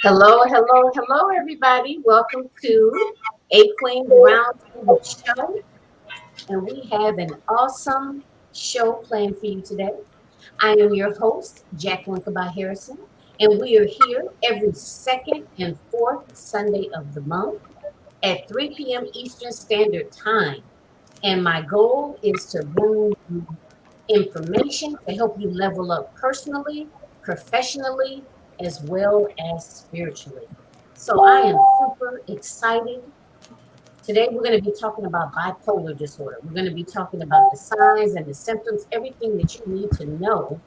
Hello, hello, hello, everybody. Welcome to A Queen Roundtable Show. And we have an awesome show planned for you today. I am your host, Jacqueline Kabah Harrison, and we are here every second and fourth Sunday of the month at 3 p.m. Eastern Standard Time. And my goal is to bring you information to help you level up personally, professionally, as well as spiritually. So I am super excited. Today we're going to be talking about bipolar disorder. We're going to be talking about the signs and the symptoms, everything that you need to know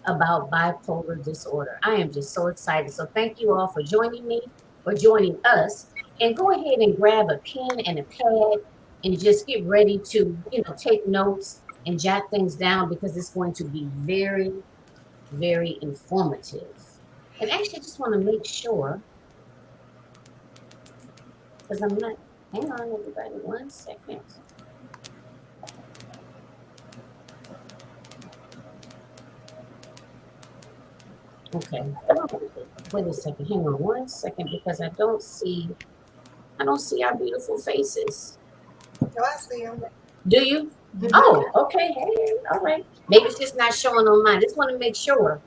about bipolar disorder. I am just so excited. So thank you all for joining me, for joining us. And go ahead and grab a pen and a pad and just get ready to, take notes and jot things down because it's going to be very, very informative. And actually, I just want to make sure, because I'm not, hang on, everybody, 1 second. Okay. Wait a second. Hang on 1 second because I don't see our beautiful faces. No, I see them. Do you? Oh, okay. Hey, all right. Maybe it's just not showing on mine. Just want to make sure.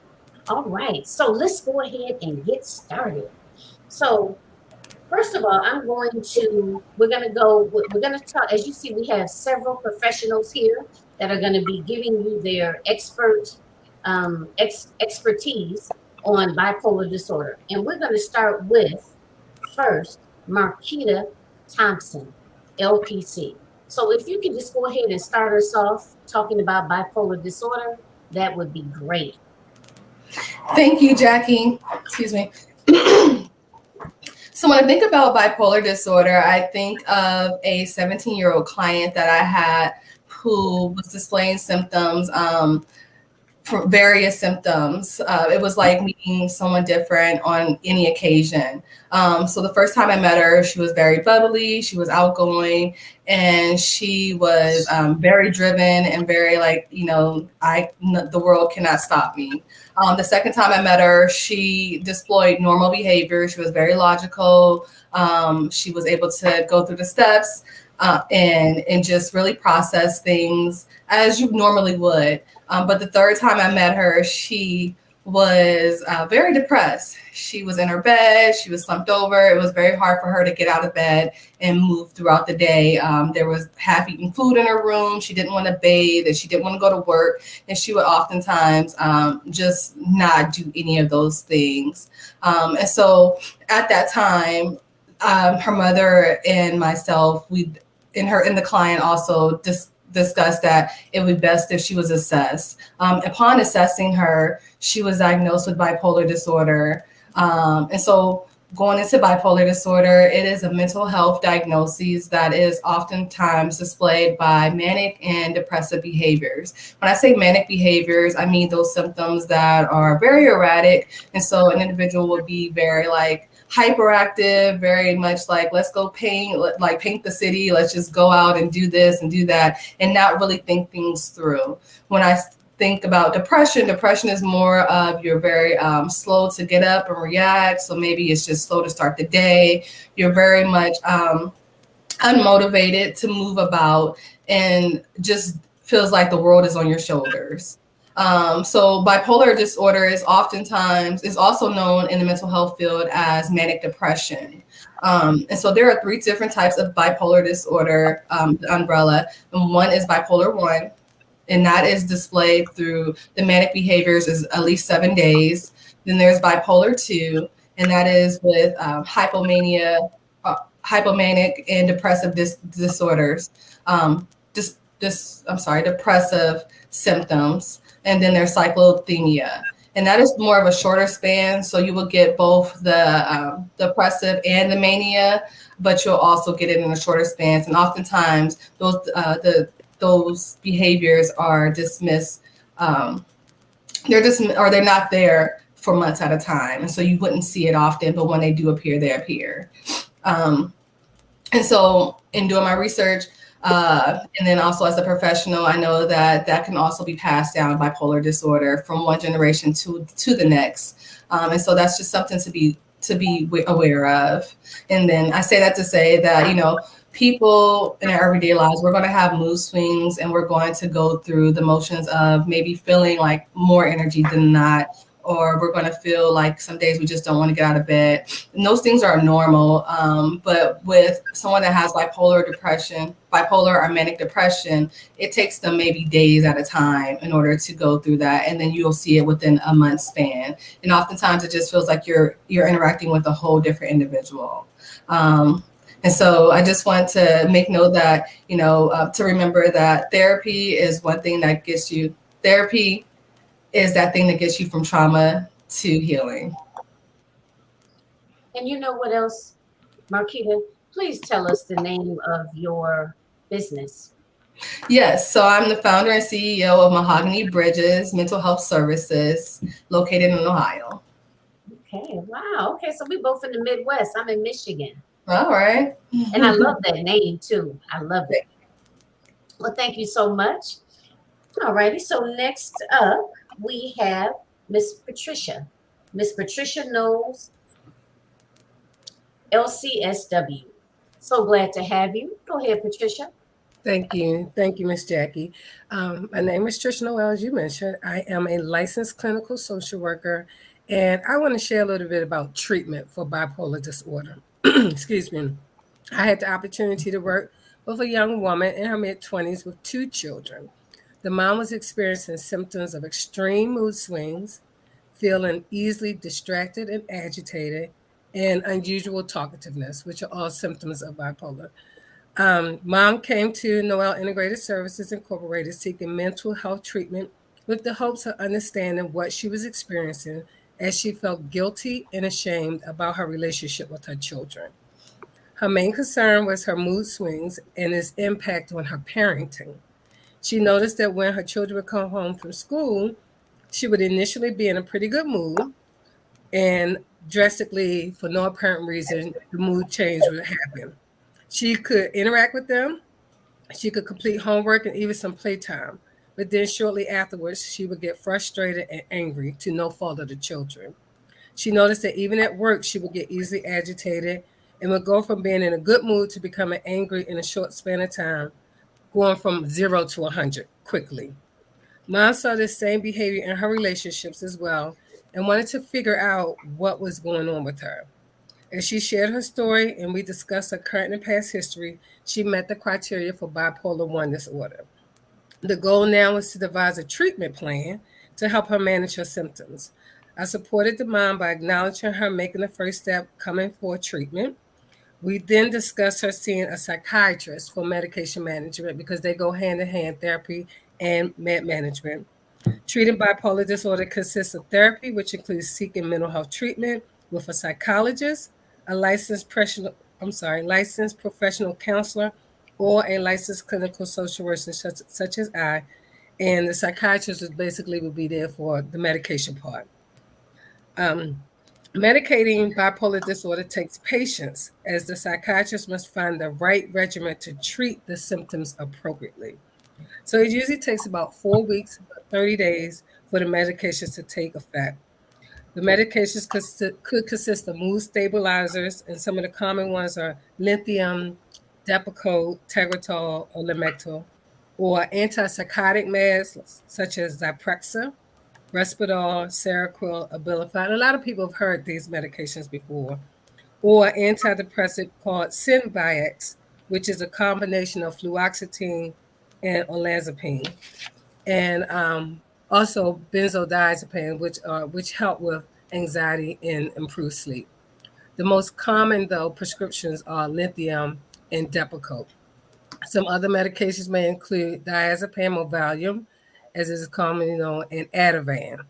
All right. So let's go ahead and get started. So first of all, we're going to talk, as you see, we have several professionals here that are going to be giving you their expertise on bipolar disorder. And we're going to start with first, MARQUITA Thompson, LPC. So if you could just go ahead and start us off talking about bipolar disorder, that would be great. Thank you, Jackie. Excuse me. So when I think about bipolar disorder, I think of a 17-year-old client that I had who was displaying symptoms, various symptoms. It was like meeting someone different on any occasion. So the first time I met her, she was very bubbly, she was outgoing, and she was very driven and very the world cannot stop me. The second time I met her, she displayed normal behavior. She was very logical. She was able to go through the steps and just really process things as you normally would. But the third time I met her, she was very depressed. She was in her bed. She was slumped over. It was very hard for her to get out of bed and move throughout the day. There was half-eaten food in her room. She didn't want to bathe and she didn't want to go to work. And she would oftentimes just not do any of those things. And so at that time, her mother and myself, the client also discussed that it would be best if she was assessed. Upon assessing her, she was diagnosed with bipolar disorder. And so going into bipolar disorder, it is a mental health diagnosis that is oftentimes displayed by manic and depressive behaviors. When I say manic behaviors, I mean those symptoms that are very erratic. And so an individual would be very hyperactive, very much like, let's go paint the city. Let's just go out and do this and do that and not really think things through. When I think about depression is more of you're very slow to get up and react. So maybe it's just slow to start the day. You're very much unmotivated to move about and just feels like the world is on your shoulders. So bipolar disorder is also known in the mental health field as manic depression. And so there are 3 different types of bipolar disorder, the umbrella. And one is bipolar 1, and that is displayed through the manic behaviors is at least 7 days. Then there's bipolar 2, and that is with hypomania, hypomanic and depressive disorders, depressive symptoms. And then there's cyclothymia. And that is more of a shorter span. So you will get both the depressive and the mania, but you'll also get it in a shorter spans. And oftentimes those behaviors are dismissed. They're not there for months at a time. And so you wouldn't see it often, but when they do appear, they appear. And so in doing my research, and then also as a professional, I know that can also be passed down, bipolar disorder, from one generation to the next. And so that's just something to be to be aware of. And then I say that to say that, you know, people in our everyday lives, we're going to have mood swings and we're going to go through the motions of maybe feeling like more energy than not, or we're going to feel like some days we just don't want to get out of bed. And those things are normal. But with someone that has bipolar or manic depression, it takes them maybe days at a time in order to go through that. And then you'll see it within a month span. And oftentimes it just feels like you're interacting with a whole different individual. And so I just want to make note that, you know, to remember that therapy is one thing that gets you, therapy is that thing that gets you from trauma to healing. And you know what else, Marquita? Please tell us the name of your business. Yes, so I'm the founder and CEO of Mahogany Bridges Mental Health Services, located in Ohio. Okay, wow. Okay, so we both in the Midwest. I'm in Michigan. All right. And I love that name too. I love it. Well, thank you so much. All righty. So next up, we have Miss Patricia. Miss Patricia knows LCSW. So glad to have you. Go ahead, Patricia. Thank you. Thank you, Miss Jackie. My name is Tricia Noel, as you mentioned. I am a licensed clinical social worker, and I want to share a little bit about treatment for bipolar disorder. Excuse me. I had the opportunity to work with a young woman in her mid-20s with 2 children. The mom was experiencing symptoms of extreme mood swings, feeling easily distracted and agitated, and unusual talkativeness, which are all symptoms of bipolar. Mom came to Noel Integrated Services Incorporated seeking mental health treatment with the hopes of understanding what she was experiencing as she felt guilty and ashamed about her relationship with her children. Her main concern was her mood swings and its impact on her parenting. She noticed that when her children would come home from school, she would initially be in a pretty good mood, and drastically, for no apparent reason, the mood change would happen. She could interact with them, she could complete homework and even some playtime. But then shortly afterwards, she would get frustrated and angry to no fault of the children. She noticed that even at work, she would get easily agitated and would go from being in a good mood to becoming angry in a short span of time, going from 0 to 100 quickly. Mom saw this same behavior in her relationships as well and wanted to figure out what was going on with her. As she shared her story and we discussed her current and past history, she met the criteria for bipolar 1 disorder. The goal now is to devise a treatment plan to help her manage her symptoms. I supported the mom by acknowledging her making the first step coming for treatment. We then discussed her seeing a psychiatrist for medication management because they go hand in hand, therapy and med management. Treating bipolar disorder consists of therapy, which includes seeking mental health treatment with a psychologist, a licensed professional counselor, or a licensed clinical social worker such as I. And the psychiatrist would be there for the medication part. Medicating bipolar disorder takes patience, as the psychiatrist must find the right regimen to treat the symptoms appropriately. So it usually takes about 4 weeks, 30 days for the medications to take effect. The medications could consist of mood stabilizers, and some of the common ones are lithium, Depakote, Tegretol, or Lamictal, or antipsychotic meds such as Zyprexa, Risperdal, Seroquel, Abilify. And a lot of people have heard these medications before. Or antidepressant called Synviax, which is a combination of fluoxetine and olanzapine, and also benzodiazepine, which help with anxiety and improve sleep. The most common, though, prescriptions are lithium and Depakote. Some other medications may include diazepam or Valium, as is commonly known, and Ativan.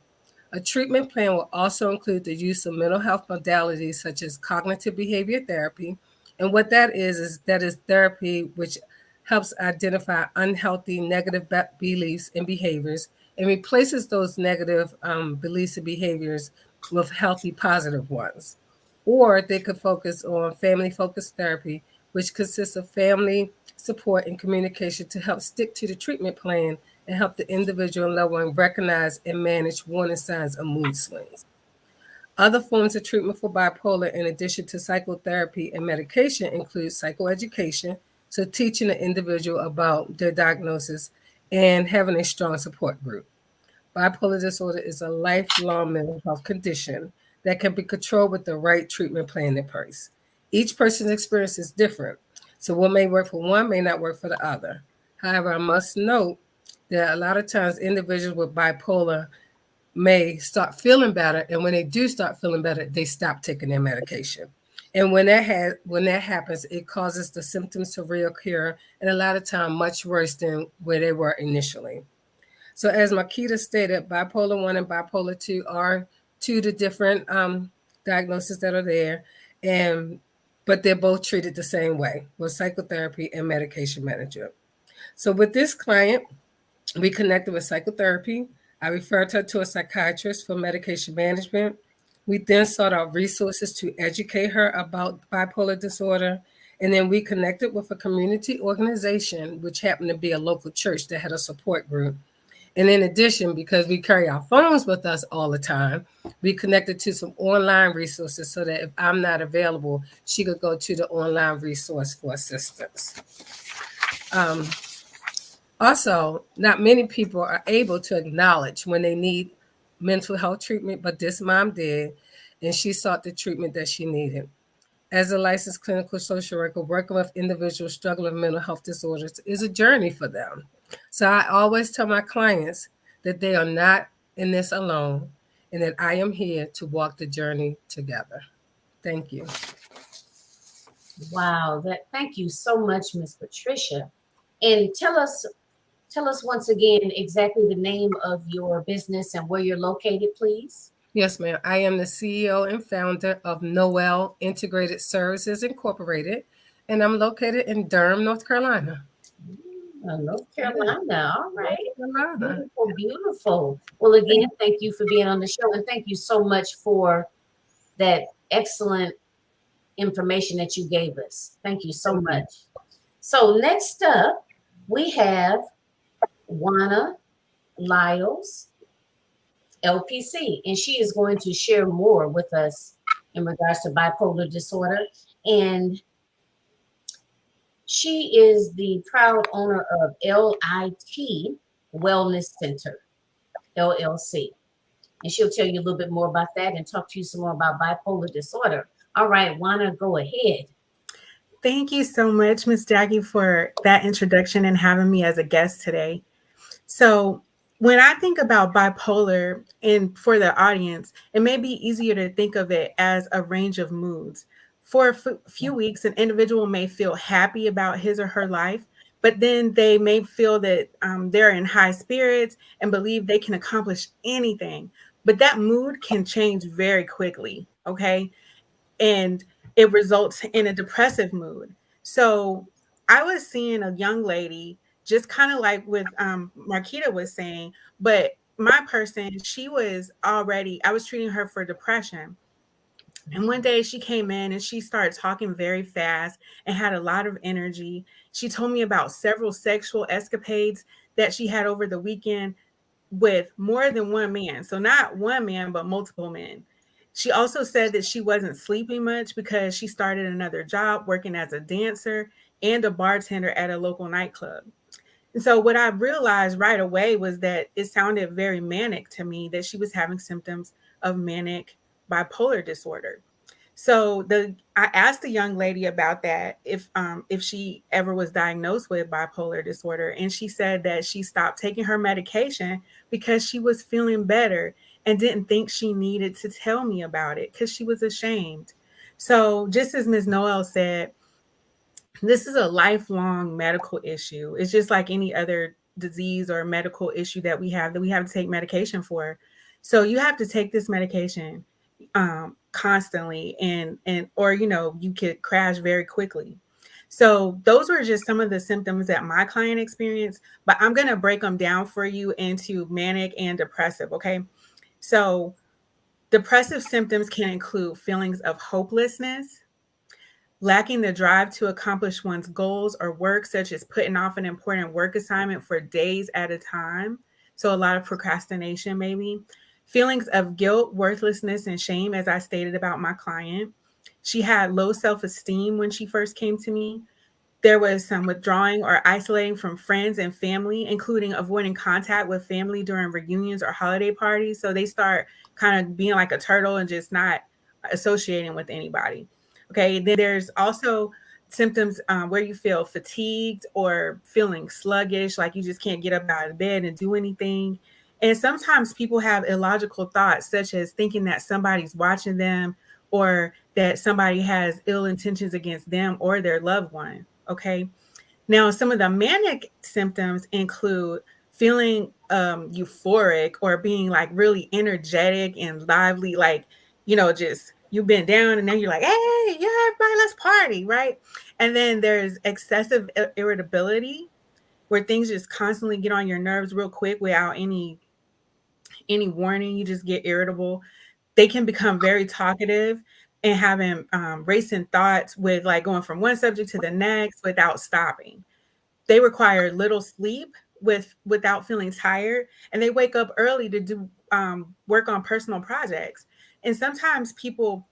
A treatment plan will also include the use of mental health modalities such as cognitive behavior therapy. And what that is that is therapy which helps identify unhealthy negative beliefs and behaviors and replaces those negative beliefs and behaviors with healthy positive ones. Or they could focus on family focused therapy, which consists of family support and communication to help stick to the treatment plan and help the individual and loved one recognize and manage warning signs of mood swings. Other forms of treatment for bipolar, in addition to psychotherapy and medication, include psychoeducation, so teaching the individual about their diagnosis and having a strong support group. Bipolar disorder is a lifelong mental health condition that can be controlled with the right treatment plan in place. Each person's experience is different, so what may work for one may not work for the other. However, I must note that a lot of times individuals with bipolar may start feeling better, and when they do start feeling better, they stop taking their medication. And when that happens, it causes the symptoms to reoccur, and a lot of time much worse than where they were initially. So as MARQUITA stated, bipolar 1 and bipolar 2 are two of the different diagnoses that are there, but they're both treated the same way with psychotherapy and medication management. So with this client, we connected with psychotherapy. I referred her to a psychiatrist for medication management. We then sought out resources to educate her about bipolar disorder. And then we connected with a community organization, which happened to be a local church that had a support group. And in addition, because we carry our phones with us all the time, we connected to some online resources so that if I'm not available, she could go to the online resource for assistance. Also, not many people are able to acknowledge when they need mental health treatment, but this mom did, and she sought the treatment that she needed. As a licensed clinical social worker, working with individuals struggling with mental health disorders is a journey for them. So I always tell my clients that they are not in this alone and that I am here to walk the journey together. Thank you. Wow, thank you so much, Miss Patricia. And tell us once again exactly the name of your business and where you're located, please. Yes, ma'am. I am the CEO and founder of NOEL Integrated Services Incorporated, and I'm located in Durham, North Carolina. North Carolina. All right. Carolina. Beautiful, beautiful. Well, again, thank you for being on the show, and thank you so much for that excellent information that you gave us. Thank you so much. So next up, we have JUANA LYLES, LPC, and she is going to share more with us in regards to bipolar disorder. And she is the proud owner of LIT Wellness Center, LLC. And she'll tell you a little bit more about that and talk to you some more about bipolar disorder. All right, JUANA, go ahead. Thank you so much, Ms. Jackie, for that introduction and having me as a guest today. So when I think about bipolar, and for the audience, it may be easier to think of it as a range of moods. For a few weeks, an individual may feel happy about his or her life, but then they may feel that they're in high spirits and believe they can accomplish anything. But that mood can change very quickly, okay? And it results in a depressive mood. So I was seeing a young lady, just kind of like with MARQUITA was saying, but my person, she was already, I was treating her for depression. And one day she came in and she started talking very fast and had a lot of energy. She told me about several sexual escapades that she had over the weekend with more than one man. So not one man, but multiple men. She also said that she wasn't sleeping much because she started another job working as a dancer and a bartender at a local nightclub. And so what I realized right away was that it sounded very manic to me, that she was having symptoms of manic bipolar disorder. So I asked the young lady about that, if she ever was diagnosed with bipolar disorder, and she said that she stopped taking her medication because she was feeling better and didn't think she needed to tell me about it because she was ashamed. So just as Ms. Noel said, this is a lifelong medical issue. It's just like any other disease or medical issue that we have to take medication for. So you have to take this medication constantly, and or you could crash very quickly. So those were just some of the symptoms that my client experienced, but I'm going to break them down for you into manic and depressive. Okay. So depressive symptoms can include feelings of hopelessness, lacking the drive to accomplish one's goals or work, such as putting off an important work assignment for days at a time. So a lot of procrastination, maybe. feelings of guilt, worthlessness, and shame, as I stated about my client. She had low self-esteem when she first came to me. There was some withdrawing or isolating from friends and family, including avoiding contact with family during reunions or holiday parties. So they start kind of being like a turtle and just not associating with anybody. Okay. Then there's also symptoms where you feel fatigued or feeling sluggish, like you just can't get up out of bed and do anything. And sometimes people have illogical thoughts, such as thinking that somebody's watching them or that somebody has ill intentions against them or their loved one. Okay. Now, some of the manic symptoms include feeling euphoric or being like really energetic and lively, like, just you've been down and then you're like, hey, yeah, everybody, let's party, right? And then there's excessive irritability, where things just constantly get on your nerves real quick without any warning. You just get irritable. They can become very talkative and having racing thoughts with like going from one subject to the next without stopping. They require little sleep without feeling tired, and they wake up early to do work on personal projects. And sometimes people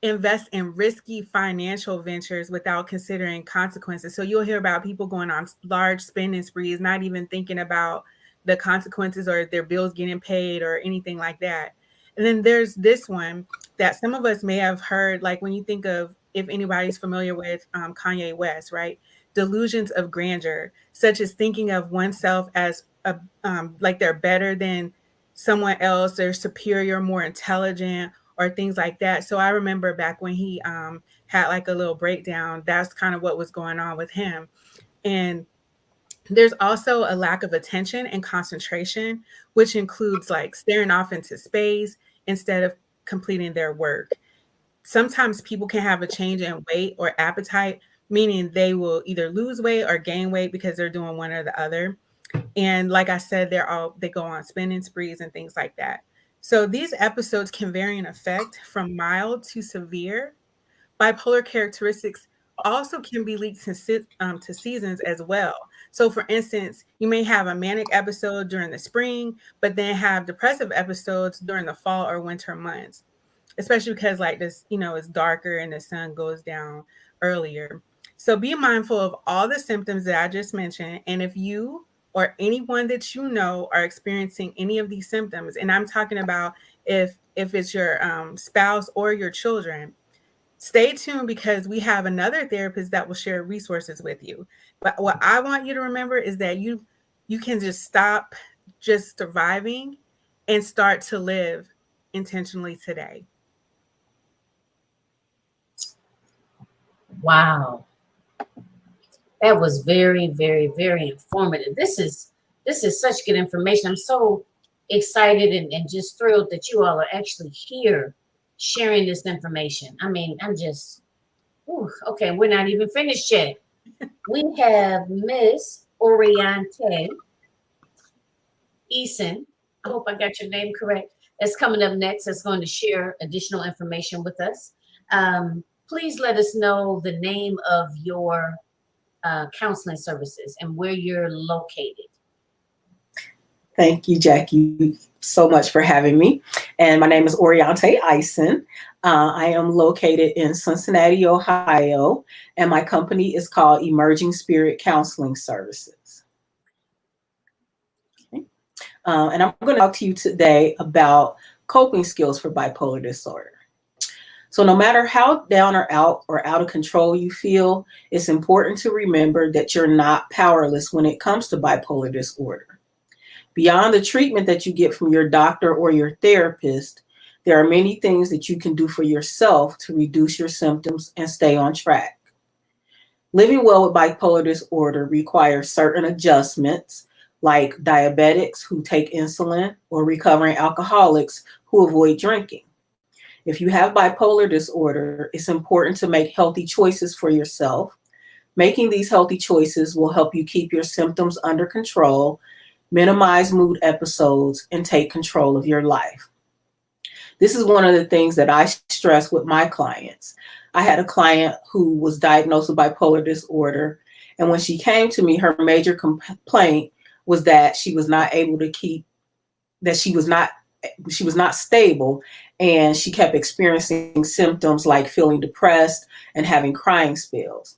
invest in risky financial ventures without considering consequences. So you'll hear about people going on large spending sprees, not even thinking about the consequences or their bills getting paid or anything like that. And then there's this one that some of us may have heard, like when you think of, if anybody's familiar with Kanye West, right? Delusions of grandeur, such as thinking of oneself as like they're better than someone else, they're superior, more intelligent, or things like that. So I remember back when he had like a little breakdown, that's kind of what was going on with him. And there's also a lack of attention and concentration, which includes like staring off into space instead of completing their work. Sometimes people can have a change in weight or appetite, meaning they will either lose weight or gain weight because they're doing one or the other. And like I said, they go on spending sprees and things like that. So these episodes can vary in effect from mild to severe. Bipolar characteristics also can be linked to seasons as well. So for instance, you may have a manic episode during the spring, but then have depressive episodes during the fall or winter months, especially because like this, it's darker and the sun goes down earlier. So be mindful of all the symptoms that I just mentioned. And if you or anyone that you know are experiencing any of these symptoms, and I'm talking about if it's your spouse or your children, stay tuned because we have another therapist that will share resources with you. But what I want you to remember is that you can just stop just surviving and start to live intentionally today. Wow. That was very, very, very informative. This is such good information. I'm so excited and just thrilled that you all are actually here sharing this information. I mean, I'm just, okay, we're not even finished yet. We have Miss Oriente EISON. I hope I got your name correct. That's coming up next. That's going to share additional information with us. Please let us know the name of your counseling services and where you're located. Thank you, Jackie, so much for having me. And my name is Oriente EISON. I am located in Cincinnati, Ohio, and my company is called Emerging Spirit Counseling Services. Okay. And I'm going to talk to you today about coping skills for bipolar disorder. So no matter how down or out of control you feel, it's important to remember that you're not powerless when it comes to bipolar disorder. Beyond the treatment that you get from your doctor or your therapist, there are many things that you can do for yourself to reduce your symptoms and stay on track. Living well with bipolar disorder requires certain adjustments, like diabetics who take insulin or recovering alcoholics who avoid drinking. If you have bipolar disorder, it's important to make healthy choices for yourself. Making these healthy choices will help you keep your symptoms under control, minimize mood episodes, and take control of your life. This is one of the things that I stress with my clients. I had a client who was diagnosed with bipolar disorder, and when she came to me, her major complaint was that she was not she was not stable, and she kept experiencing symptoms like feeling depressed and having crying spells.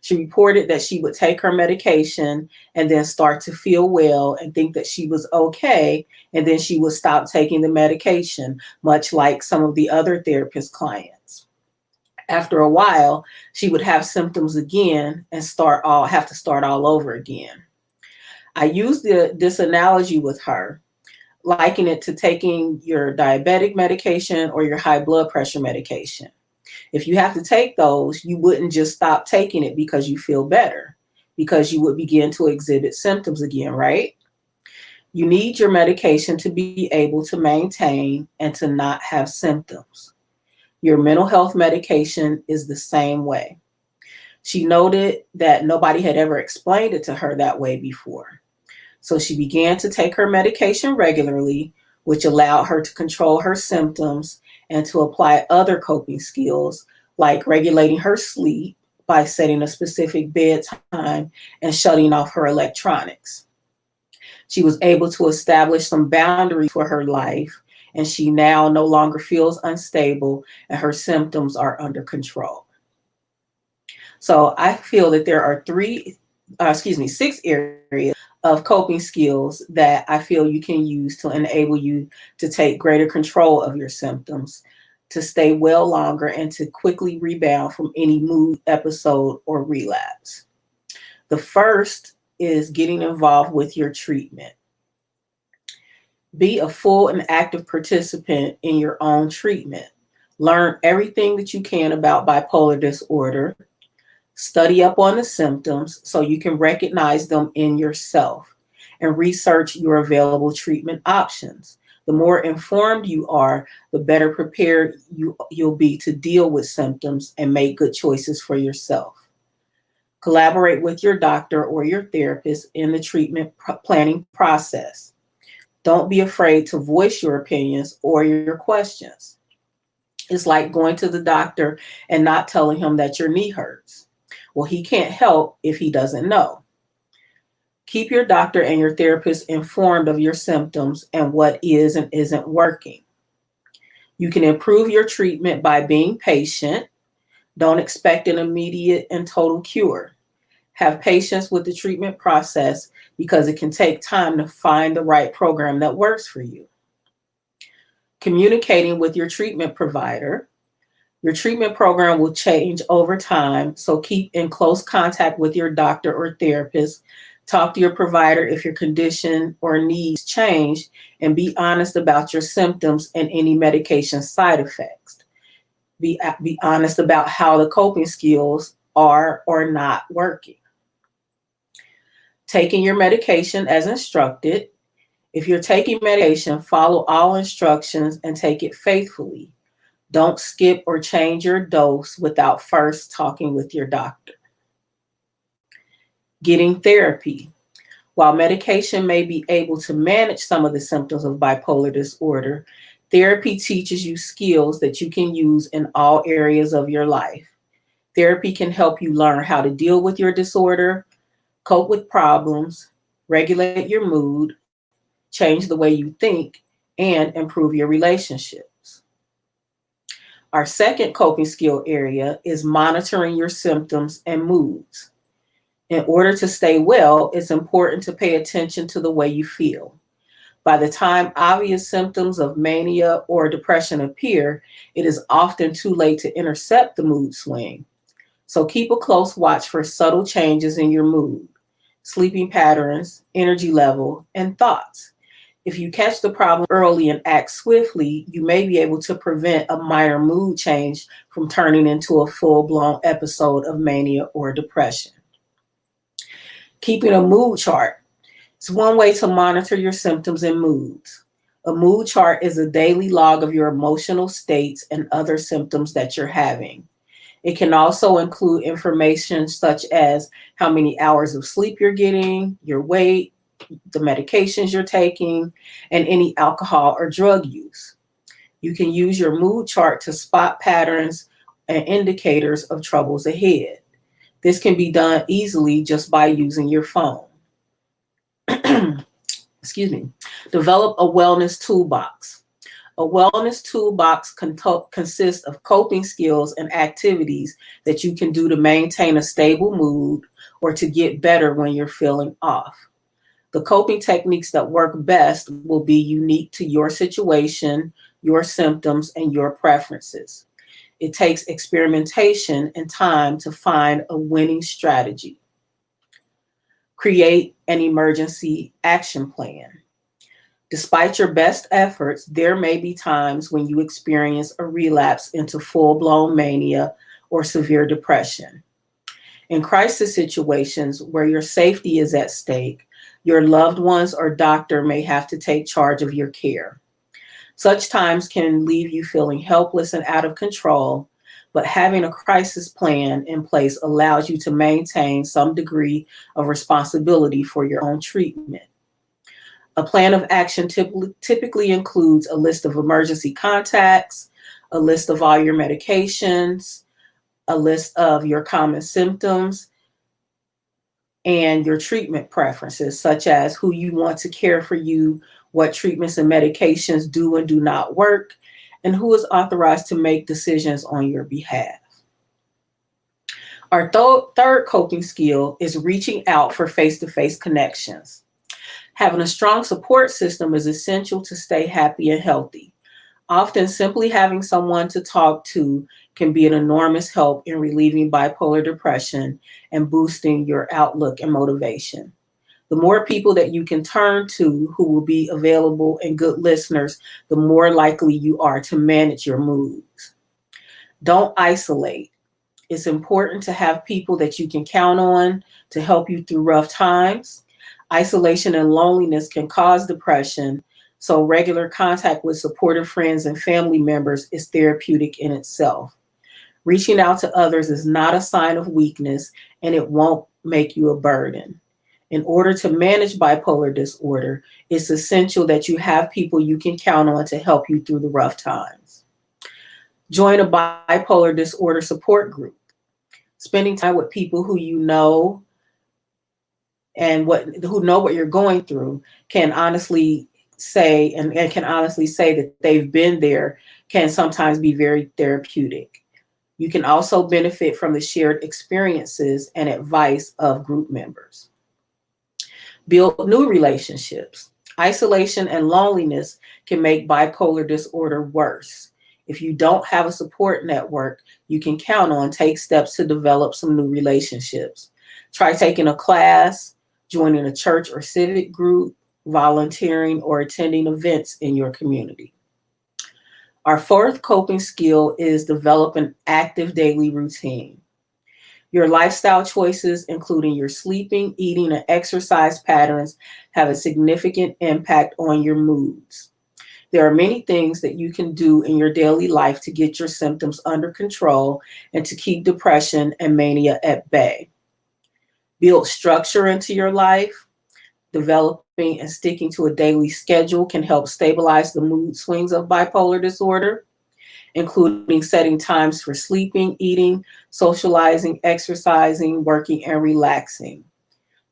She reported that she would take her medication and then start to feel well and think that she was okay, and then she would stop taking the medication, much like some of the other therapist clients. After a while, she would have symptoms again and have to start all over again. I used this analogy with her, liken it to taking your diabetic medication or your high blood pressure medication. If you have to take those, you wouldn't just stop taking it because you feel better, because you would begin to exhibit symptoms again, right? You need your medication to be able to maintain and to not have symptoms. Your mental health medication is the same way. She noted that nobody had ever explained it to her that way before. So she began to take her medication regularly, which allowed her to control her symptoms and to apply other coping skills like regulating her sleep by setting a specific bedtime and shutting off her electronics. She was able to establish some boundaries for her life, and she now no longer feels unstable and her symptoms are under control. So I feel that there are 6 areas of coping skills that I feel you can use to enable you to take greater control of your symptoms, to stay well longer, and to quickly rebound from any mood episode or relapse. The first is getting involved with your treatment. Be a full and active participant in your own treatment. Learn everything that you can about bipolar disorder. Study up on the symptoms so you can recognize them in yourself, and research your available treatment options. The more informed you are, the better prepared you'll be to deal with symptoms and make good choices for yourself. Collaborate with your doctor or your therapist in the treatment planning process. Don't be afraid to voice your opinions or your questions. It's like going to the doctor and not telling him that your knee hurts. Well, he can't help if he doesn't know. Keep your doctor and your therapist informed of your symptoms and what is and isn't working. You can improve your treatment by being patient. Don't expect an immediate and total cure. Have patience with the treatment process because it can take time to find the right program that works for you. Communicating with your treatment provider. Your treatment program will change over time, so keep in close contact with your doctor or therapist. Talk to your provider if your condition or needs change, and be honest about your symptoms and any medication side effects. Be honest about how the coping skills are or not working. Taking your medication as instructed. If you're taking medication, follow all instructions and take it faithfully. Don't skip or change your dose without first talking with your doctor. Getting therapy. While medication may be able to manage some of the symptoms of bipolar disorder, therapy teaches you skills that you can use in all areas of your life. Therapy can help you learn how to deal with your disorder, cope with problems, regulate your mood, change the way you think, and improve your relationships. Our second coping skill area is monitoring your symptoms and moods. In order to stay well, it's important to pay attention to the way you feel. By the time obvious symptoms of mania or depression appear, it is often too late to intercept the mood swing. So keep a close watch for subtle changes in your mood, sleeping patterns, energy level, and thoughts. If you catch the problem early and act swiftly, you may be able to prevent a minor mood change from turning into a full-blown episode of mania or depression. Keeping a mood chart. It's one way to monitor your symptoms and moods. A mood chart is a daily log of your emotional states and other symptoms that you're having. It can also include information such as how many hours of sleep you're getting, your weight, the medications you're taking, and any alcohol or drug use. You can use your mood chart to spot patterns and indicators of troubles ahead. This can be done easily just by using your phone. Excuse me. Develop a wellness toolbox. A wellness toolbox consists of coping skills and activities that you can do to maintain a stable mood or to get better when you're feeling off. The coping techniques that work best will be unique to your situation, your symptoms, and your preferences. It takes experimentation and time to find a winning strategy. Create an emergency action plan. Despite your best efforts, there may be times when you experience a relapse into full-blown mania or severe depression. In crisis situations where your safety is at stake, your loved ones or doctor may have to take charge of your care. Such times can leave you feeling helpless and out of control, but having a crisis plan in place allows you to maintain some degree of responsibility for your own treatment. A plan of action typically includes a list of emergency contacts, a list of all your medications, a list of your common symptoms, and your treatment preferences, such as who you want to care for you, what treatments and medications do and do not work, and who is authorized to make decisions on your behalf. Our third coping skill is reaching out for face-to-face connections. Having a strong support system is essential to stay happy and healthy. Often, simply having someone to talk to can be an enormous help in relieving bipolar depression and boosting your outlook and motivation. The more people that you can turn to who will be available and good listeners, the more likely you are to manage your moods. Don't isolate. It's important to have people that you can count on to help you through rough times. Isolation and loneliness can cause depression, so regular contact with supportive friends and family members is therapeutic in itself. Reaching out to others is not a sign of weakness, and it won't make you a burden. In order to manage bipolar disorder, it's essential that you have people you can count on to help you through the rough times. Join a bipolar disorder support group. Spending time with people who you know and who know what you're going through can honestly say that they've been there can sometimes be very therapeutic. You can also benefit from the shared experiences and advice of group members. Build new relationships. Isolation and loneliness can make bipolar disorder worse. If you don't have a support network you can count on, take steps to develop some new relationships. Try taking a class, joining a church or civic group, volunteering, or attending events in your community. Our fourth coping skill is develop an active daily routine. Your lifestyle choices, including your sleeping, eating, and exercise patterns, have a significant impact on your moods. There are many things that you can do in your daily life to get your symptoms under control and to keep depression and mania at bay. Build structure into your life. Developing and sticking to a daily schedule can help stabilize the mood swings of bipolar disorder, including setting times for sleeping, eating, socializing, exercising, working, and relaxing.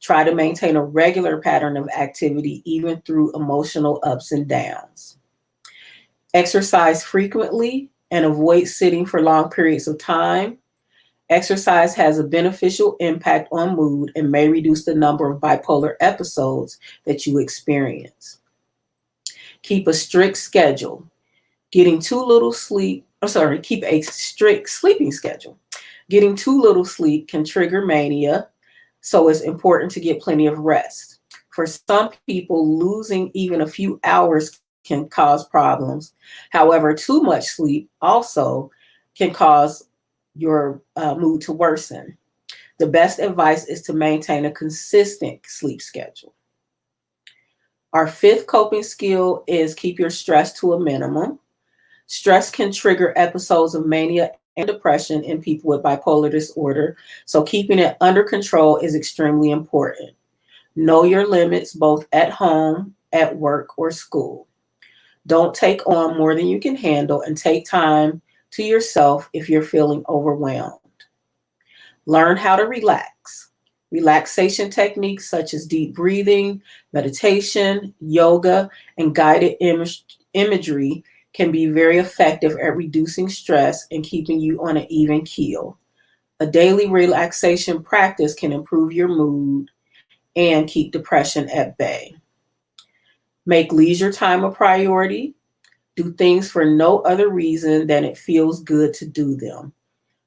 Try to maintain a regular pattern of activity even through emotional ups and downs. Exercise frequently and avoid sitting for long periods of time. Exercise has a beneficial impact on mood and may reduce the number of bipolar episodes that you experience. Keep a strict schedule. Keep a strict sleeping schedule. Getting too little sleep can trigger mania, so it's important to get plenty of rest. For some people, losing even a few hours can cause problems. However, too much sleep also can cause your mood to worsen. The best advice is to maintain a consistent sleep schedule. Our fifth coping skill is keep your stress to a minimum. Stress can trigger episodes of mania and depression in people with bipolar disorder, so keeping it under control is extremely important. Know your limits both at home, at work, or school. Don't take on more than you can handle, and take time to yourself if you're feeling overwhelmed. Learn how to relax. Relaxation techniques such as deep breathing, meditation, yoga, and guided imagery can be very effective at reducing stress and keeping you on an even keel. A daily relaxation practice can improve your mood and keep depression at bay. Make leisure time a priority. Do things for no other reason than it feels good to do them.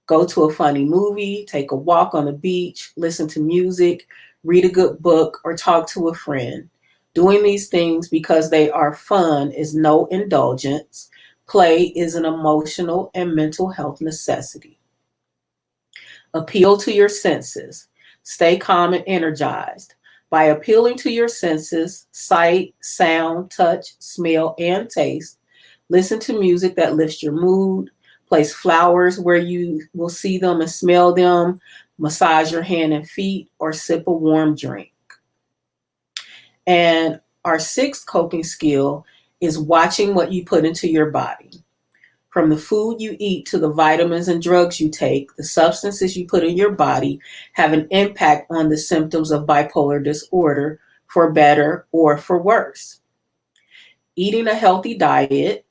Go to a funny movie, take a walk on the beach, listen to music, read a good book, or talk to a friend. Doing these things because they are fun is no indulgence. Play is an emotional and mental health necessity. Appeal to your senses. Stay calm and energized. By appealing to your senses, sight, sound, touch, smell, and taste, listen to music that lifts your mood. Place flowers where you will see them and smell them. Massage your hand and feet, or sip a warm drink. And our sixth coping skill is watching what you put into your body. From the food you eat to the vitamins and drugs you take, the substances you put in your body have an impact on the symptoms of bipolar disorder, for better or for worse. Eating a healthy diet.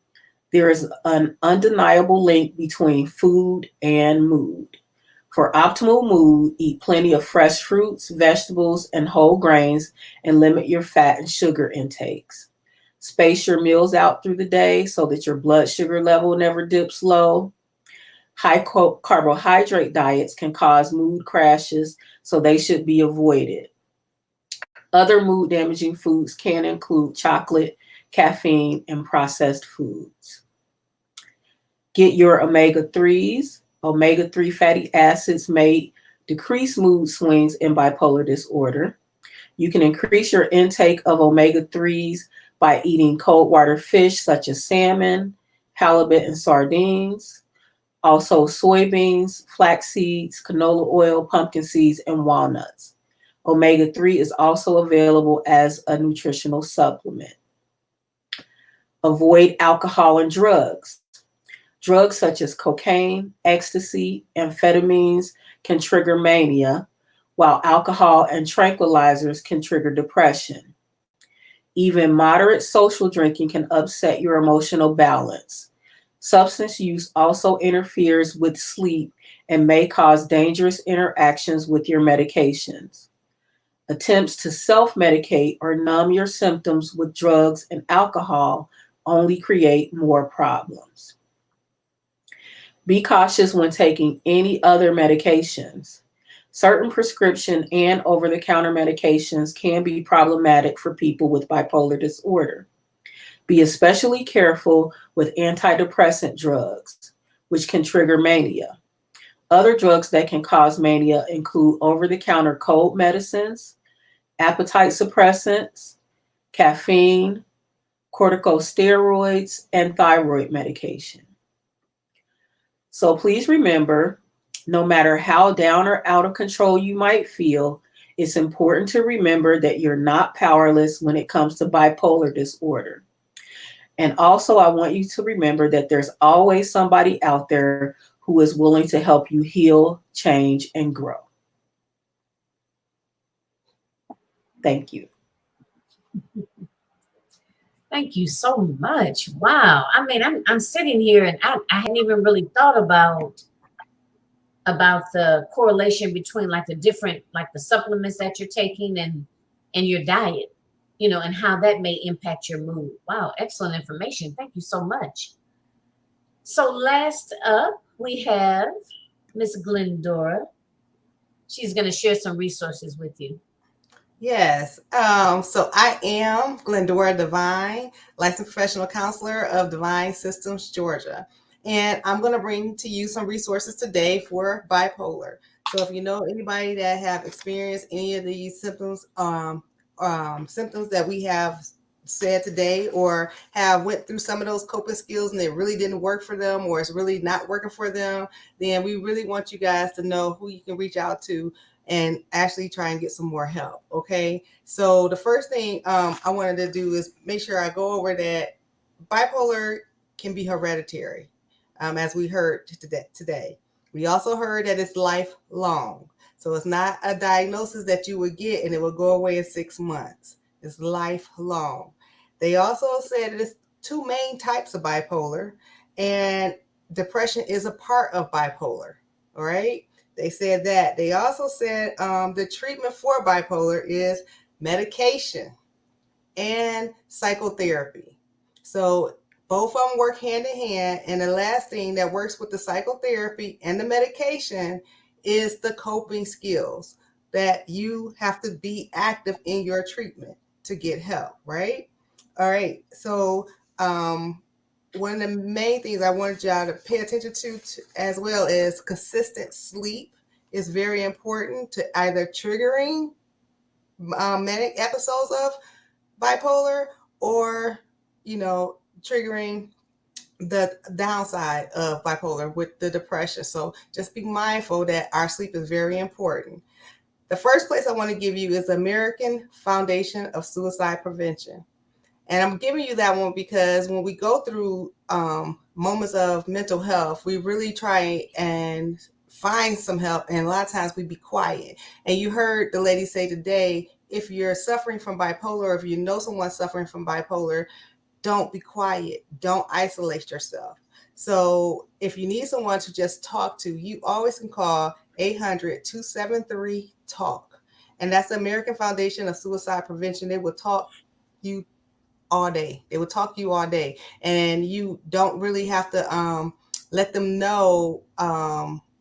There is an undeniable link between food and mood. For optimal mood, eat plenty of fresh fruits, vegetables, and whole grains, and limit your fat and sugar intakes. Space your meals out through the day so that your blood sugar level never dips low. High carbohydrate diets can cause mood crashes, so they should be avoided. Other mood damaging foods can include chocolate, caffeine, and processed foods. Get your omega-3s. Omega-3 fatty acids may decrease mood swings in bipolar disorder. You can increase your intake of omega-3s by eating cold water fish such as salmon, halibut, and sardines. Also soybeans, flax seeds, canola oil, pumpkin seeds, and walnuts. Omega-3 is also available as a nutritional supplement. Avoid alcohol and drugs. Drugs such as cocaine, ecstasy, amphetamines can trigger mania, while alcohol and tranquilizers can trigger depression. Even moderate social drinking can upset your emotional balance. Substance use also interferes with sleep and may cause dangerous interactions with your medications. Attempts to self-medicate or numb your symptoms with drugs and alcohol only create more problems. Be cautious when taking any other medications. Certain prescription and over-the-counter medications can be problematic for people with bipolar disorder. Be especially careful with antidepressant drugs, which can trigger mania. Other drugs that can cause mania include over-the-counter cold medicines, appetite suppressants, caffeine, corticosteroids, and thyroid medication. So please remember, no matter how down or out of control you might feel, it's important to remember that you're not powerless when it comes to bipolar disorder. And also, I want you to remember that there's always somebody out there who is willing to help you heal, change, and grow. Thank you. Thank you so much. Wow. I mean, I'm sitting here and I hadn't even really thought about the correlation between like the different, like the supplements that you're taking and your diet, you know, and how that may impact your mood. Wow. Excellent information. Thank you so much. So last up, we have Miss Glendora. She's going to share some resources with you. Yes. So I am Glendora DVINE, licensed professional counselor of DVINE Systems, Georgia. And I'm going to bring to you some resources today for bipolar. So if you know anybody that have experienced any of these symptoms, symptoms that we have said today, or have went through some of those coping skills and it really didn't work for them, or it's really not working for them, then we really want you guys to know who you can reach out to and actually try and get some more help. Okay. So the first thing I wanted to do is make sure I go over that bipolar can be hereditary, as we heard today. We also heard that it's lifelong. So it's not a diagnosis that you would get and it will go away in 6 months. It's lifelong. They also said that it's two main types of bipolar, and depression is a part of bipolar. All right. They said that. They also said the treatment for bipolar is medication and psychotherapy. So both of them work hand in hand. And the last thing that works with the psychotherapy and the medication is the coping skills, that you have to be active in your treatment to get help, right? All right. So one of the main things I wanted y'all to pay attention to as well is consistent sleep is very important to either triggering manic episodes of bipolar, or triggering the downside of bipolar with the depression. So just be mindful that our sleep is very important. The first place I want to give you is the American Foundation of Suicide Prevention. And I'm giving you that one because when we go through moments of mental health, we really try and find some help. And a lot of times we be quiet. And you heard the lady say today, if you're suffering from bipolar, or if you know someone suffering from bipolar, don't be quiet. Don't isolate yourself. So if you need someone to just talk to, you always can call 800-273-TALK. And that's the American Foundation of Suicide Prevention. They will talk you all day. They will talk to you all day. And you don't really have to let them know,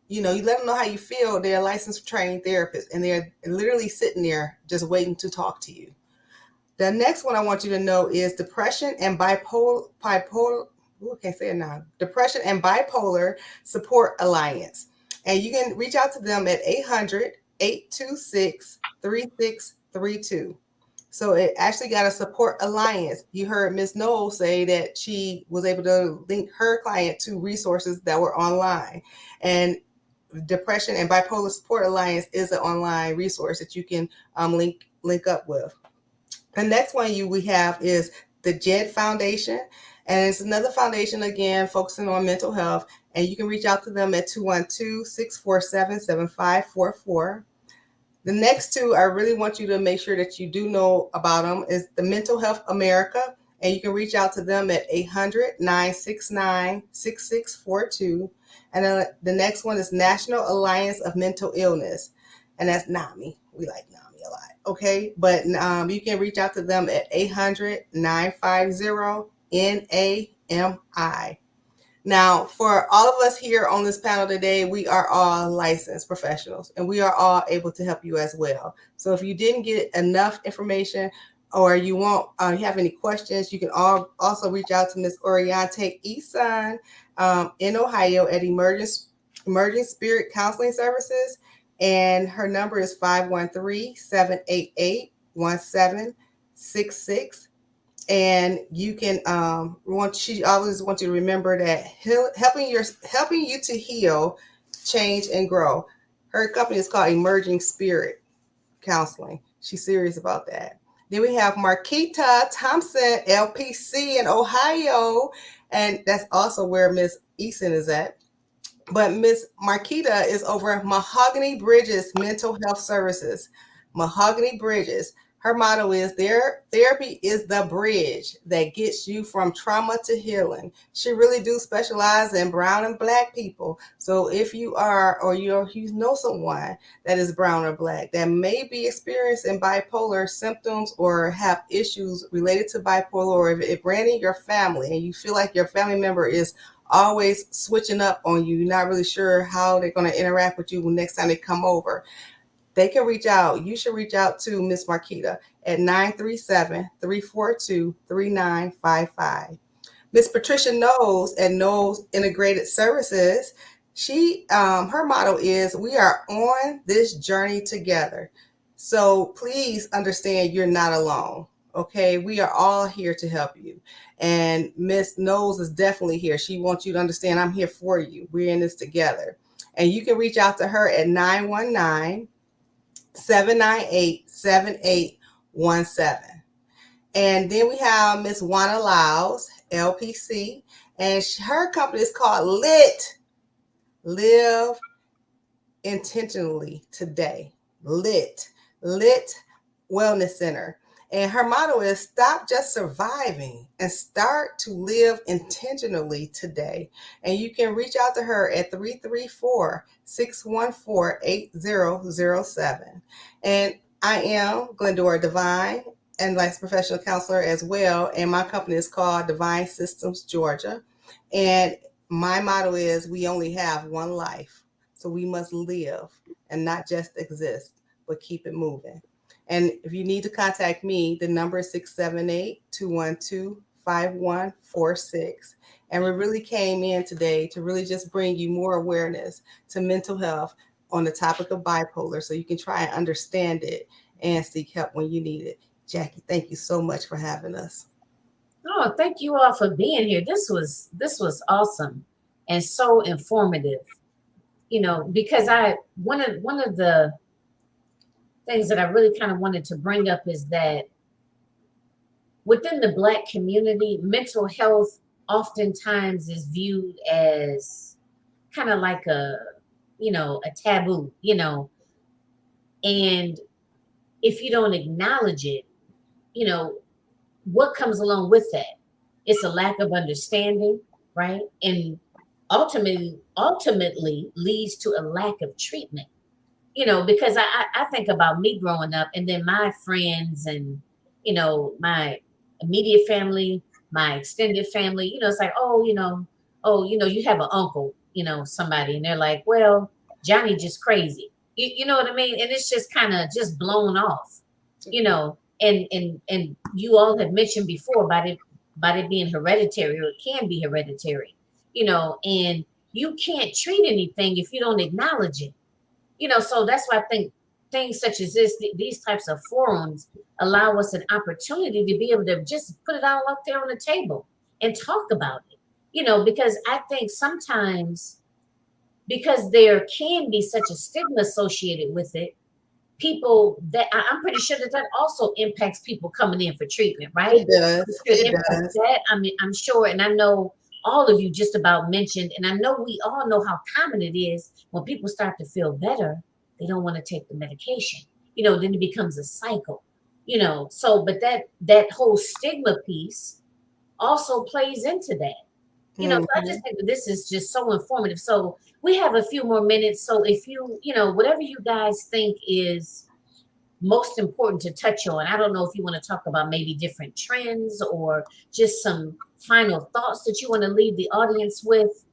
you let them know how you feel. They're licensed trained therapists, and they're literally sitting there just waiting to talk to you. The next one I want you to know is Depression and Bipolar. Can't say it now. Depression and Bipolar Support Alliance. And you can reach out to them at 800-826-3632. So it actually got a support alliance. You heard Ms. Noel say that she was able to link her client to resources that were online. And Depression and Bipolar Support Alliance is an online resource that you can link up with. The next one we have is the JED Foundation. And it's another foundation, again, focusing on mental health. And you can reach out to them at 212-647-7544. The next two, I really want you to make sure that you do know about them, is the Mental Health America. And you can reach out to them at 800-969-6642. And then the next one is National Alliance of Mental Illness. And that's NAMI. We like NAMI a lot. Okay. But you can reach out to them at 800-950-NAMI. Now, for all of us here on this panel today, we are all licensed professionals, and we are all able to help you as well. So if you didn't get enough information, or you have any questions, you can also reach out to Ms. Orienta EISON in Ohio at Emerging Spirit Counseling Services. And her number is 513-788-1766. And you can she always wants you to remember that helping you to heal, change, and grow. Her company is called Emerging Spirit Counseling. She's serious about that. Then we have MARQUITA Thompson LPC in Ohio, and that's also where Miss EISON is at. But Miss MARQUITA is over Mahogany Bridges Mental Health Services. Mahogany Bridges. Her motto is their therapy is the bridge that gets you from trauma to healing. She really do specialize in brown and black people. So if you are, or you know someone that is brown or black that may be experiencing bipolar symptoms or have issues related to bipolar, or if it ran in your family and you feel like your family member is always switching up on you, you're not really sure how they're going to interact with you next time they come over, they can reach out. You should reach out to Miss MARQUITA at 937-342-3955. Miss Patricia Knowles at Knowles Integrated Services. Her motto is, we are on this journey together. So please understand you're not alone. Okay, we are all here to help you. And Miss Knowles is definitely here. She wants you to understand I'm here for you. We're in this together. And you can reach out to her at 919-798-7817. And then we have Miss JUANA Lyles, LPC, and her company is called Live Intentionally Today. Lit Wellness Center. And her motto is stop just surviving and start to live intentionally today. And you can reach out to her at 334-614-8007. And I am Glendora Divine and licensed professional counselor as well. And my company is called Divine Systems Georgia. And my motto is we only have one life. So we must live and not just exist, but keep it moving. And if you need to contact me, the number is 678-212-5146. And we really came in today to really just bring you more awareness to mental health on the topic of bipolar so you can try and understand it and seek help when you need it. Jackie, thank you so much for having us. Oh, thank you all for being here. This was awesome and so informative. You know, because one of the things that I really kind of wanted to bring up is that within the Black community, mental health oftentimes is viewed as kind of like a taboo, and if you don't acknowledge it, what comes along with that? It's a lack of understanding, right? And ultimately leads to a lack of treatment. Because I think about me growing up and then my friends and, my immediate family, my extended family, it's like, you have an uncle, somebody, and they're like, well, Johnny just crazy. You know what I mean? And it's just kind of just blown off, and you all have mentioned before about it being hereditary, or it can be hereditary, and you can't treat anything if you don't acknowledge it. So that's why I think things such as these types of forums allow us an opportunity to be able to just put it all up there on the table and talk about it, because I think sometimes, because there can be such a stigma associated with it, people that I'm pretty sure that also impacts people coming in for treatment, right? It does. It does. That, I mean, I'm sure, and I know all of you just about mentioned, and I know we all know how common it is when people start to feel better, they don't want to take the medication. Then it becomes a cycle. So, but that whole stigma piece also plays into that. So I just think that this is just so informative. So we have a few more minutes. So if you, whatever you guys think is most important to touch on, I don't know if you want to talk about maybe different trends or just some final thoughts that you want to leave the audience with.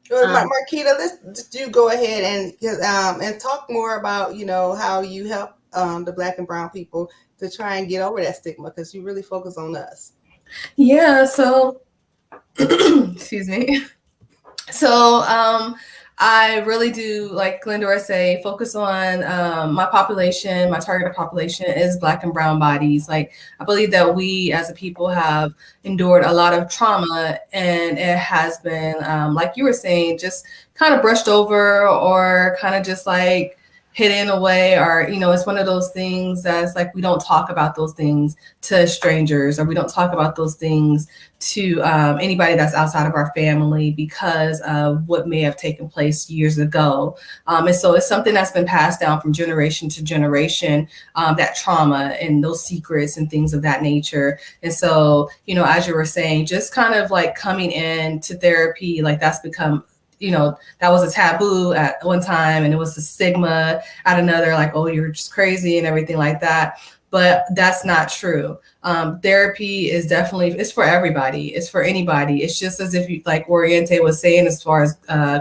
Well, Marquita, let's you go ahead and talk more about, how you help the Black and brown people to try and get over that stigma, because you really focus on us. Yeah, so excuse me. So I really do, like Glendora say, focus on my population. My target population is Black and brown bodies. Like, I believe that we as a people have endured a lot of trauma, and it has been, like you were saying, just kind of brushed over or kind of just like hidden away, or it's one of those things that's like we don't talk about those things to strangers, or we don't talk about those things to anybody that's outside of our family because of what may have taken place years ago. And so it's something that's been passed down from generation to generation, that trauma and those secrets and things of that nature. And so, as you were saying, just kind of like coming in to therapy, like that's become, that was a taboo at one time, and it was a stigma at another, like, oh, you're just crazy and everything like that. But that's not true. Therapy is definitely, it's for everybody. It's for anybody. It's just as if you, like Oriente was saying, as far as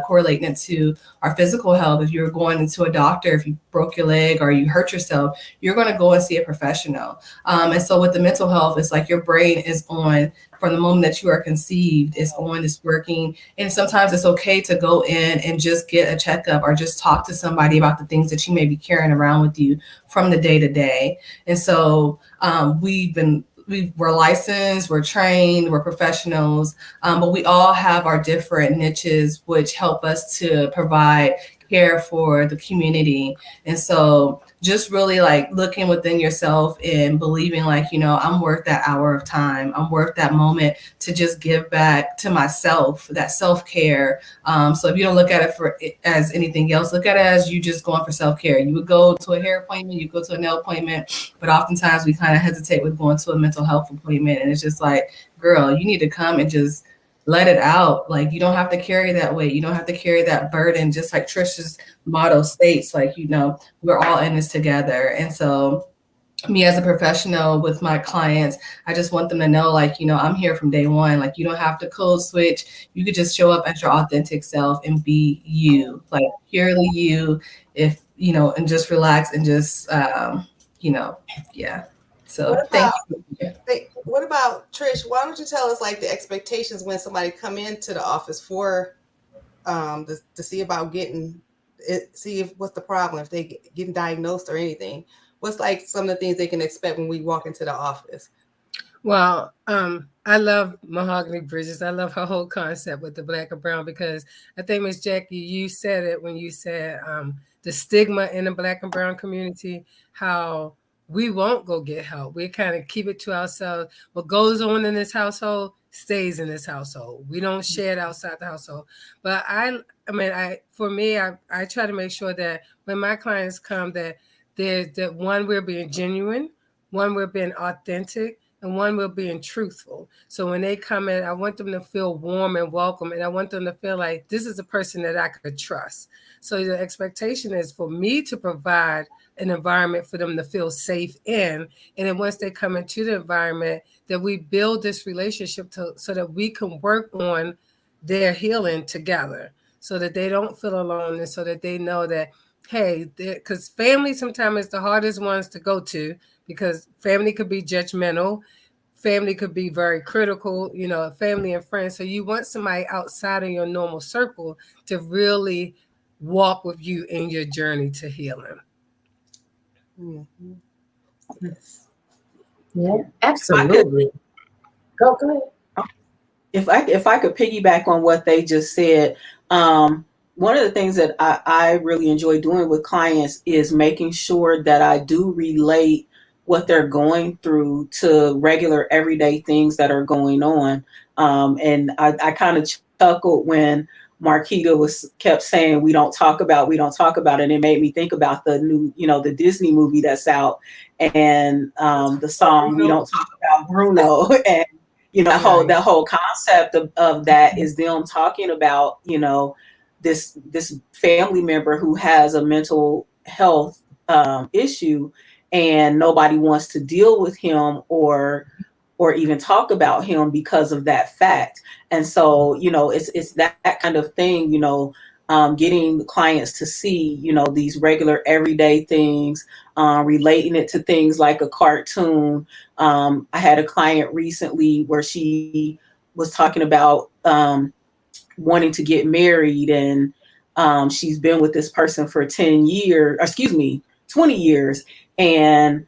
correlating it to our physical health. If you're going into a doctor, if you broke your leg or you hurt yourself, you're going to go and see a professional. And so with the mental health, it's like your brain is on from the moment that you are conceived. It's on, it's working. And sometimes it's okay to go in and just get a checkup or just talk to somebody about the things that you may be carrying around with you from the day to day. And so we're licensed, we're trained, we're professionals, but we all have our different niches, which help us to provide here for the community. And so just really like looking within yourself and believing like, you know, I'm worth that hour of time. I'm worth that moment to just give back to myself, that self-care. So if you don't look at it as anything else, look at it as you just going for self-care. You would go to a hair appointment, you go to a nail appointment, but oftentimes we kind of hesitate with going to a mental health appointment. And it's just like, girl, you need to come and just let it out. Like, you don't have to carry that weight. You don't have to carry that burden. Just like Trisha's motto states, like, you know, we're all in this together. And so me as a professional with my clients, I just want them to know, like, you know, I'm here from day one. Like, you don't have to code switch. You could just show up as your authentic self and be you, like purely you, if, you know, and just relax and just, you know, yeah. So thank you. What about Trish? Why don't you tell us like the expectations when somebody come into the office for to see about getting it, see if what's the problem, if they getting diagnosed or anything. What's like some of the things they can expect when we walk into the office? Well, I love Mahogany Bridges. I love her whole concept with the black and brown, because I think, Miss Jackie, you said it when you said the stigma in the black and brown community, how we won't go get help. We kind of keep it to ourselves. What goes on in this household stays in this household. We don't share it outside the household. But for me, I try to make sure that when my clients come, that one, we're being genuine, one, we're being authentic, and one, we're being truthful. So when they come in, I want them to feel warm and welcome, and I want them to feel like this is a person that I could trust. So the expectation is for me to provide an environment for them to feel safe in. And then once they come into the environment, that we build this relationship so that we can work on their healing together, so that they don't feel alone, and so that they know that, hey, because family sometimes is the hardest ones to go to, because family could be judgmental. Family could be very critical, you know, family and friends. So you want somebody outside of your normal circle to really walk with you in your journey to healing. Mm-hmm. Yes. Yeah, absolutely. Go ahead. If I could piggyback on what they just said, one of the things that I really enjoy doing with clients is making sure that I do relate what they're going through to regular everyday things that are going on. And I kind of chuckled when MARQUITA kept saying, we don't talk about, and it made me think about the new, the Disney movie that's out, and the song, We Don't Talk About Bruno. And that whole concept of that is them talking about, this family member who has a mental health issue, and nobody wants to deal with him or even talk about him because of that fact. And so, it's that kind of thing, getting clients to see, these regular everyday things, relating it to things like a cartoon. I had a client recently where she was talking about wanting to get married, and she's been with this person for 20 years. And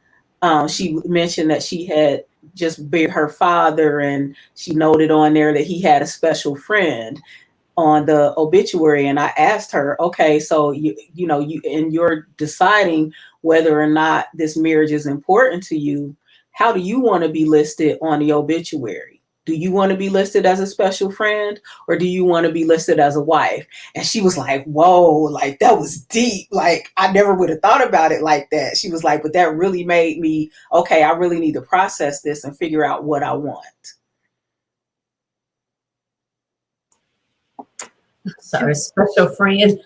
she mentioned that she had just buried her father, and she noted on there that he had a special friend on the obituary. And I asked her, okay, so you're deciding whether or not this marriage is important to you, how do you want to be listed on the obituary? Do you want to be listed as a special friend, or do you want to be listed as a wife? And she was like, whoa, like that was deep. Like I never would have thought about it like that. She was like, but that really made me, okay, I really need to process this and figure out what I want. Sorry, special friend.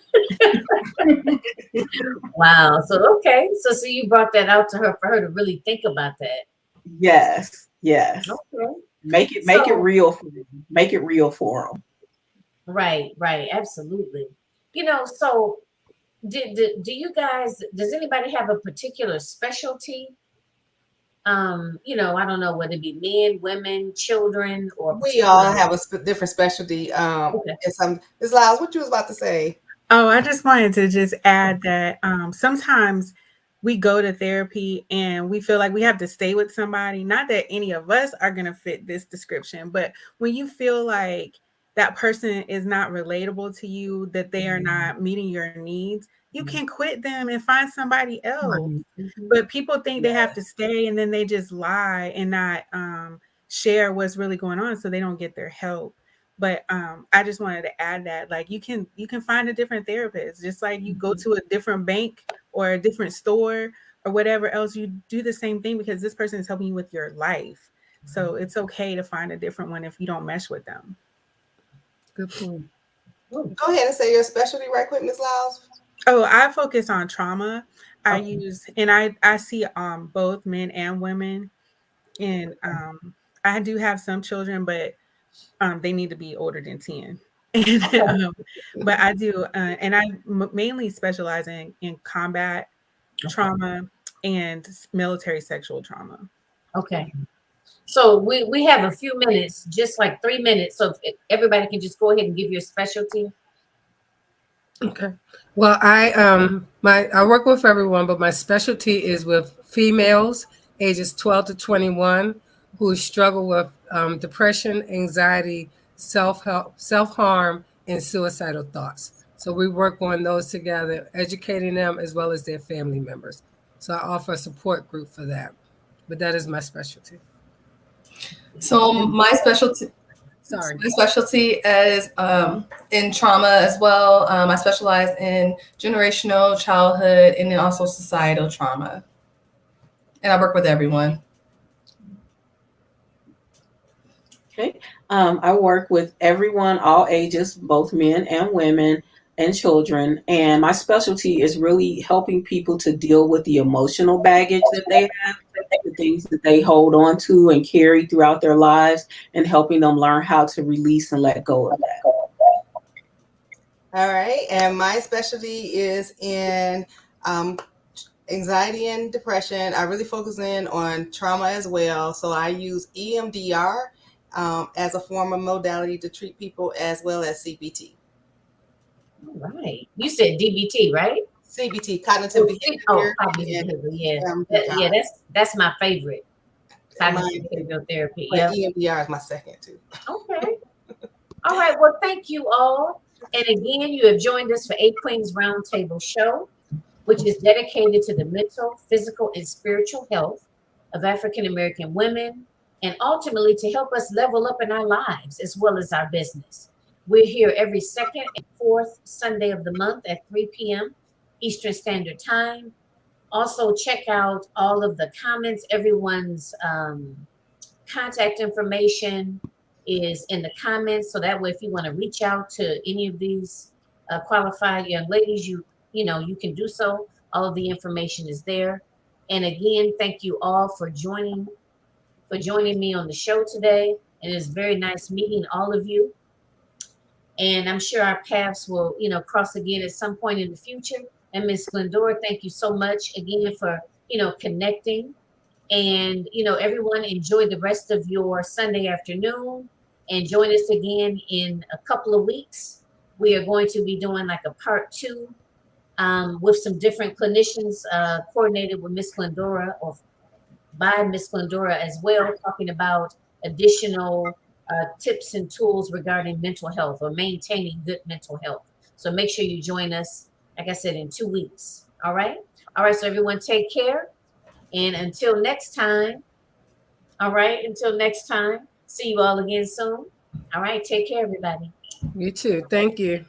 Wow. So so you brought that out to her for her to really think about that. Yes. Okay. Make it real for them. Make it real for them. Right. Absolutely. So do you guys, does anybody have a particular specialty? I don't know whether it be men, women, children, or we all have a different specialty. Okay. And Ms. Lyles, what you was about to say? Oh, I just wanted to just add that sometimes we go to therapy and we feel like we have to stay with somebody. Not that any of us are going to fit this description, but when you feel like that person is not relatable to you, that they are not meeting your needs, you can quit them and find somebody else. But people think they have to stay, and then they just lie and not share what's really going on, so they don't get their help. But I just wanted to add that, like, you can find a different therapist, just like you go to a different bank or a different store or whatever else. You do the same thing because this person is helping you with your life. So it's okay to find a different one if you don't mesh with them. Good point. Go ahead and say your specialty right quick, Ms. Lyles. Oh, I focus on trauma. I use, and I see both men and women, and I do have some children, but they need to be older than 10. And, but I do, and I mainly specialize in combat trauma and military sexual trauma. Okay. So we have a few minutes, just like 3 minutes. So if everybody can just go ahead and give your specialty. Okay. Well, I work with everyone, but my specialty is with females ages 12 to 21 who struggle with depression, anxiety, self-harm, and suicidal thoughts. So we work on those together, educating them as well as their family members. So I offer a support group for that. But that is my specialty. So my specialty is in trauma as well. I specialize in generational, childhood, and then also societal trauma. And I work with everyone. Okay. I work with everyone, all ages, both men and women and children. And my specialty is really helping people to deal with the emotional baggage that they have, the things that they hold on to and carry throughout their lives, and helping them learn how to release and let go of that. All right. And my specialty is in anxiety and depression. I really focus in on trauma as well. So I use EMDR as a form of modality to treat people, as well as CBT. All right. You said DBT, right? CBT, cognitive behavior. Cognitive behavior. Yeah, that's my favorite. Cognitive behavioral therapy. But EMDR is my second too. Okay. All right. Well, thank you all. And again, you have joined us for A Queen's Roundtable Show, which is dedicated to the mental, physical, and spiritual health of African American women, and ultimately to help us level up in our lives as well as our business. We're here every second and fourth Sunday of the month at 3 p.m. Eastern Standard Time. Also, check out all of the comments. Everyone's contact information is in the comments, so that way if you want to reach out to any of these qualified young ladies, you can do so. All of the information is there. And again, thank you all for joining me on the show today. And it's very nice meeting all of you. And I'm sure our paths will, cross again at some point in the future. And Ms. Glendora, thank you so much again for, connecting. And, everyone enjoy the rest of your Sunday afternoon, and join us again in a couple of weeks. We are going to be doing like a part 2 with some different clinicians coordinated with Ms. Glendora, or by Ms. Glendora as well, talking about additional tips and tools regarding mental health or maintaining good mental health. So make sure you join us, like I said, in 2 weeks. All right. So everyone take care. And until next time, see you all again soon. All right. Take care, everybody. You too. Thank you.